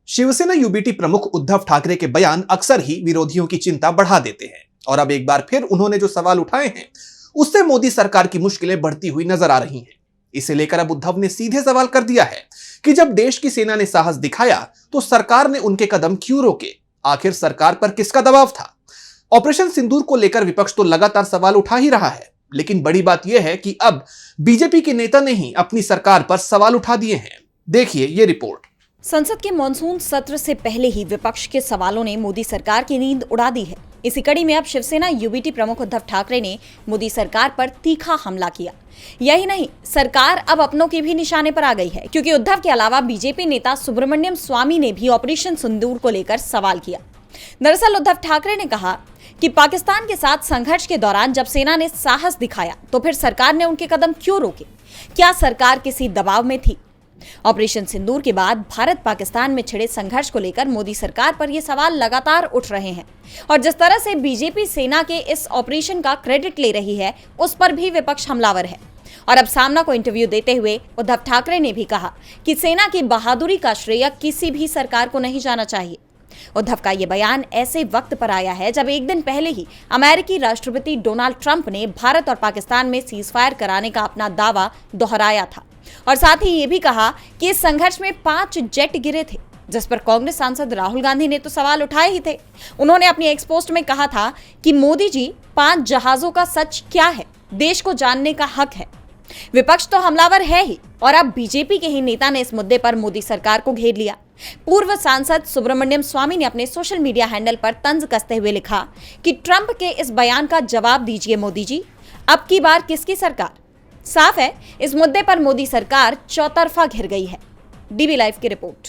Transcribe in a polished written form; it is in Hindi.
शिवसेना यूबीटी प्रमुख उद्धव ठाकरे के बयान अक्सर ही विरोधियों की चिंता बढ़ा देते हैं और अब एक बार फिर उन्होंने जो सवाल उठाए हैं उससे मोदी सरकार की मुश्किलें बढ़ती हुई नजर आ रही हैं। इसे लेकर अब उद्धव ने सीधे सवाल कर दिया है कि जब देश की सेना ने साहस दिखाया तो सरकार ने उनके कदम क्यों रोके? आखिर सरकार पर किसका दबाव था? ऑपरेशन सिंदूर को लेकर विपक्ष तो लगातार सवाल उठा ही रहा है, लेकिन बड़ी बात यह है कि अब बीजेपी के नेता ने ही अपनी सरकार पर सवाल उठा दिए हैं। देखिए ये रिपोर्ट। संसद के मॉनसून सत्र से पहले ही विपक्ष के सवालों ने मोदी सरकार की नींद उड़ा दी है। इसी कड़ी में अब शिवसेना यूबीटी प्रमुख उद्धव ठाकरे ने मोदी सरकार पर तीखा हमला किया। यही नहीं, सरकार अब अपनों के भी निशाने पर आ गई है, क्योंकि उद्धव के अलावा बीजेपी नेता सुब्रमण्यम स्वामी ने भी ऑपरेशन सिंदूर को लेकर सवाल किया। दरअसल उद्धव ठाकरे ने कहा कि पाकिस्तान के साथ संघर्ष के दौरान जब सेना ने साहस दिखाया तो फिर सरकार ने उनके कदम क्यों रोके? क्या सरकार किसी दबाव में थी? ऑपरेशन सिंदूर के बाद भारत पाकिस्तान में छिड़े संघर्ष को लेकर मोदी सरकार पर यह सवाल लगातार उठ रहे हैं और जिस तरह से बीजेपी सेना के इस ऑपरेशन का क्रेडिट ले रही है उस पर भी विपक्ष हमलावर है। और अब सामना को इंटरव्यू देते हुए उद्धव ठाकरे ने भी कहा कि सेना की बहादुरी का श्रेय किसी भी सरकार को नहीं जाना चाहिए। उद्धव का यह बयान ऐसे वक्त पर आया है जब एक दिन पहले ही अमेरिकी राष्ट्रपति डोनाल्ड ट्रंप ने भारत और पाकिस्तान में सीजफायर कराने का अपना दावा दोहराया था और साथ ही ये भी कहा कि इस संघर्ष में 5 जेट गिरे थे, जिस पर कांग्रेस सांसद राहुल गांधी ने तो सवाल उठाए ही थे। उन्होंने अपनी एक्स पोस्ट में कहा था कि मोदी जी 5 जहाजों का सच क्या है, देश को जानने का हक है। विपक्ष तो हमलावर है ही और अब बीजेपी के ही नेता ने इस मुद्दे पर मोदी सरकार को घेर लिया। पूर्व सांसद सुब्रमण्यम स्वामी ने अपने सोशल मीडिया हैंडल पर तंज कसते हुए लिखा कि ट्रंप के इस बयान का जवाब दीजिए मोदी जी, अब की बार किसकी सरकार? साफ है, इस मुद्दे पर मोदी सरकार चौतरफा घिर गई है। डीबी लाइव की रिपोर्ट।